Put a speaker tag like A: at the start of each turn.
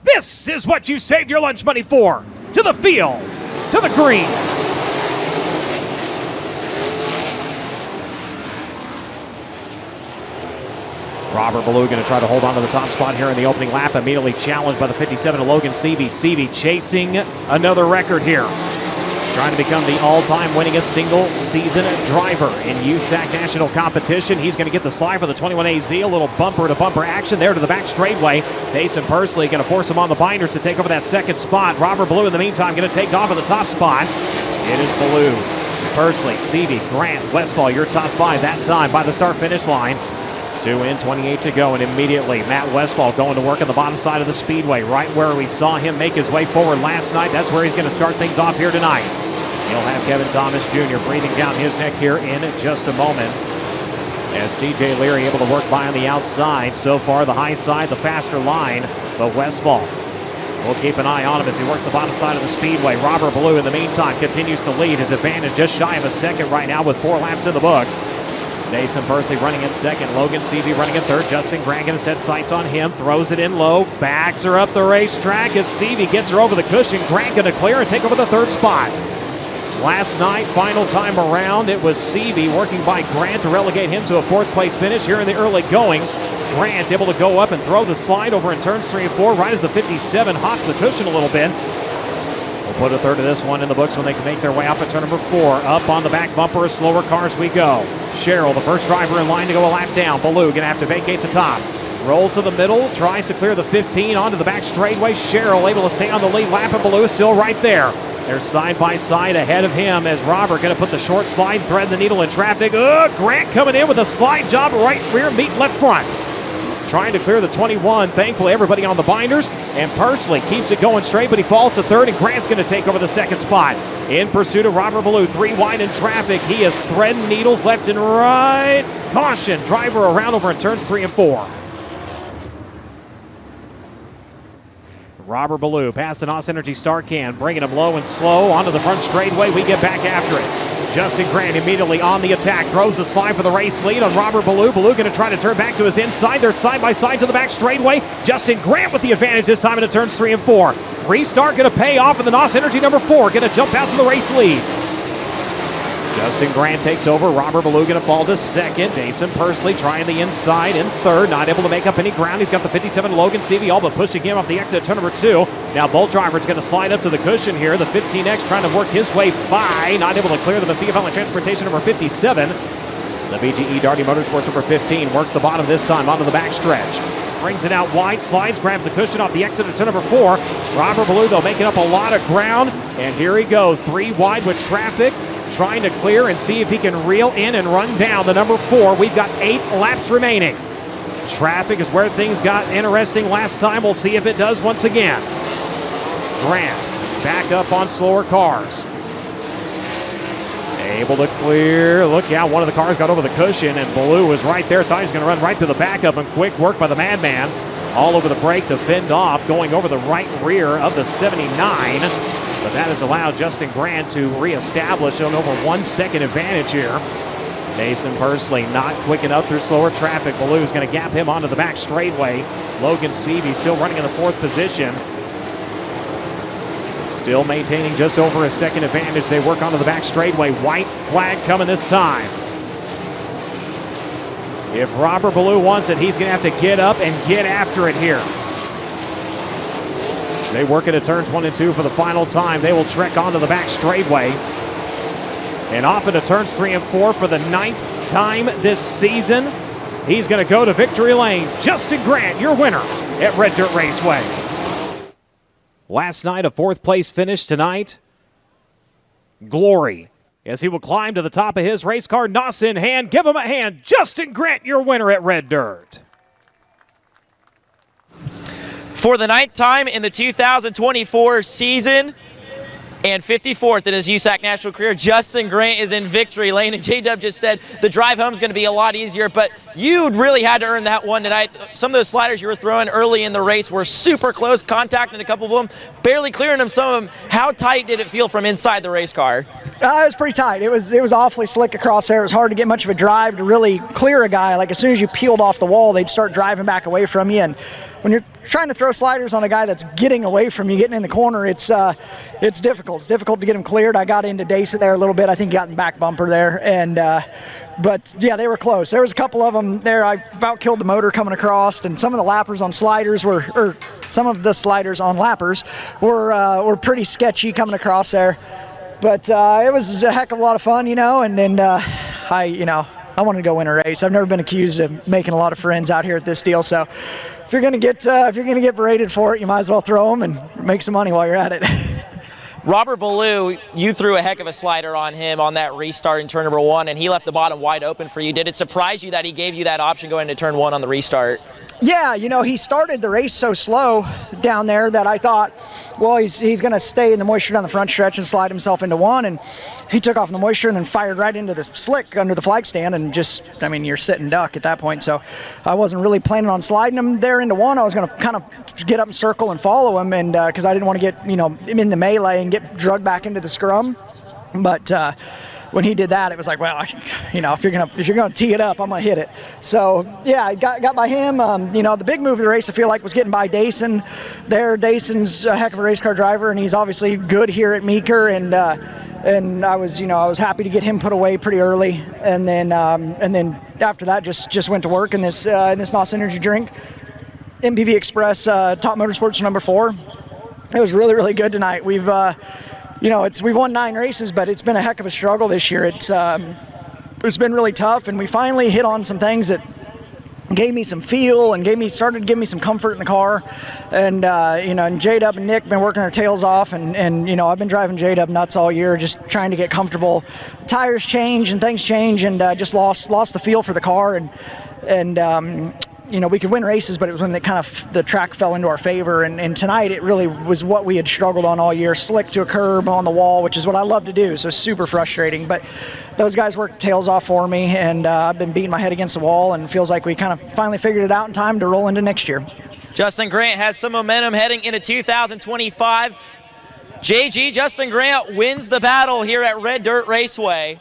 A: This is what you saved your lunch money for. To the field, to the green. Robert Ballou going to try to hold on to the top spot here in the opening lap. Immediately challenged by the 57 of Logan Seavey. Seavey chasing another record here. Trying to become the all-time winningest single-season driver in USAC national competition. He's going to get the slide for the 21AZ. A little bumper-to-bumper action there to the back straightaway. Mason Persley going to force him on the binders to take over that second spot. Robert Ballou, in the meantime, going to take off at the top spot. It is Ballou, Persley, Seavey, Grant, Westfall, your top five that time by the start-finish line. 2 in, 28 to go, and immediately Matt Westfall going to work on the bottom side of the speedway, right where we saw him make his way forward last night. That's where he's going to start things off here tonight. He'll have Kevin Thomas Jr. breathing down his neck here in just a moment. As C.J. Leary able to work by on the outside. So far, the high side, the faster line, but Westfall. We'll keep an eye on him as he works the bottom side of the speedway. Robert Ballou, in the meantime, continues to lead. His advantage just shy of a second right now with 4 laps in the books. Mason Persley running in second. Logan Seavey running in third. Justin Grant going to set sights on him. Throws it in low. Backs her up the racetrack as Seavey gets her over the cushion. Grant going to clear and take over the third spot. Last night, final time around, it was Seavey working by Grant to relegate him to a 4th place finish here in the early goings. Grant able to go up and throw the slide over in turns 3 and 4 right as the 57 hops the cushion a little bit. We'll put a third of this one in the books when they can make their way up at turn number 4. Up on the back bumper of slower cars we go. Sherrill, the first driver in line to go a lap down. Ballou going to have to vacate the top. Rolls to the middle, tries to clear the 15 onto the back straightaway. Sherrill able to stay on the lead lap, and Ballou is still right there. They're side by side ahead of him as Robert going to put the short slide, thread the needle in traffic. Grant coming in with a slide job, right rear, meet left front. Trying to clear the 21. Thankfully, everybody on the binders. And Persley keeps it going straight, but he falls to third, and Grant's going to take over the second spot. In pursuit of Robert Ballou, 3 wide in traffic. He is threading needles left and right. Caution, driver around over in turns 3 and 4. Robert Ballou past the NOS Energy start can, bringing him low and slow onto the front straightaway. We get back after it. Justin Grant immediately on the attack, throws the slide for the race lead on Robert Ballou. Ballou going to try to turn back to his inside. They're side by side to the back straightaway. Justin Grant with the advantage this time into turns 3 and 4. Restart going to pay off in the NOS Energy number 4. Going to jump out to the race lead. Justin Grant takes over. Robert Ballou going to fall to second. Mason Persley trying the inside in third. Not able to make up any ground. He's got the 57 Logan Seavey all but pushing him off the exit at turn number 2. Now both drivers going to slide up to the cushion here. The 15X trying to work his way by. Not able to clear the Mesilla Valley Transportation number 57. The BGE Darty Motorsports number 15 works the bottom this time onto the back stretch. Brings it out wide, slides, grabs the cushion off the exit at turn number 4. Robert Ballou, though, making up a lot of ground. And here he goes, 3 wide with traffic. Trying to clear and see if he can reel in and run down the number 4. We've got 8 laps remaining. Traffic is where things got interesting last time. We'll see if it does once again. Grant back up on slower cars. Able to clear. Look out, one of the cars got over the cushion, and Ballou was right there. Thought he was going to run right through the backup, and quick work by the Madman. All over the brake to fend off, going over the right rear of the 79. But that has allowed Justin Grant to reestablish an over 1 second advantage here. Mason Persley not quick enough through slower traffic. Ballou is going to gap him onto the back straightaway. Logan Seavey still running in the 4th position. Still maintaining just over a second advantage. They work onto the back straightaway. White flag coming this time. If Robert Ballou wants it, he's going to have to get up and get after it here. They work into turns 1 and 2 for the final time. They will trek onto the back straightaway. And off into turns 3 and 4 for the 9th time this season. He's going to go to victory lane. Justin Grant, your winner at Red Dirt Raceway. Last night, a 4th place finish. Tonight, glory. As he will climb to the top of his race car, NOS in hand. Give him a hand. Justin Grant, your winner at Red Dirt.
B: For the 9th time in the 2024 season and 54th in his USAC national career, Justin Grant is in victory lane. And J-Dub just said the drive home is going to be a lot easier, but you really had to earn that one tonight. Some of those sliders you were throwing early in the race were super close, contacting a couple of them, barely clearing them, some of them. How tight did it feel from inside the race car?
C: It was pretty tight. It was awfully slick across there. It was hard to get much of a drive to really clear a guy. Like as soon as you peeled off the wall, they'd start driving back away from you. And when you're trying to throw sliders on a guy that's getting away from you, getting in the corner, it's difficult. It's difficult to get him cleared. I got into Dace there a little bit. I think he got in the back bumper there, and but yeah, they were close. There was a couple of them there. I about killed the motor coming across, and some of the lappers on sliders or some of the sliders on lappers were pretty sketchy coming across there. But it was a heck of a lot of fun, you know, and then I wanted to go win a race. I've never been accused of making a lot of friends out here at this deal, so if you're gonna get berated for it, you might as well throw them and make some money while you're at it.
B: Robert Ballou, you threw a heck of a slider on him on that restart in turn number 1, and he left the bottom wide open for you. Did it surprise you that he gave you that option going into turn 1 on the restart?
C: Yeah, you know, he started the race so slow down there that I thought, well, he's going to stay in the moisture down the front stretch and slide himself into 1, and he took off in the moisture and then fired right into the slick under the flag stand, and just, I mean, you're sitting duck at that point, so I wasn't really planning on sliding him there into 1. I was going to kind of get up and circle and follow him, and because I didn't want to get, you know, him in the melee and get drugged back into the scrum, but when he did that, it was like, well, you know, if you're gonna tee it up, I'm gonna hit it. So yeah, I got by him. You know, the big move of the race, I feel like, was getting by Dayson. There, Dayson's a heck of a race car driver, and he's obviously good here at Meeker. And I was happy to get him put away pretty early. And then after that, just went to work in this NOS energy drink. MPV Express Top Motorsports number 4. It was really, really good tonight. We've won 9 races, but it's been a heck of a struggle this year. It's been really tough, and we finally hit on some things that gave me some feel and started to give me some comfort in the car. And and J-Dub and Nick been working their tails off, and I've been driving J-Dub nuts all year, just trying to get comfortable. Tires change and things change, and just lost the feel for the car, and we could win races, but it was when the track fell into our favor. And tonight it really was what we had struggled on all year, slick to a curb on the wall, which is what I love to do. So super frustrating. But those guys worked tails off for me, and I've been beating my head against the wall, and it feels like we kind of finally figured it out in time to roll into next year.
B: Justin Grant has some momentum heading into 2025. JG, Justin Grant wins the battle here at Red Dirt Raceway.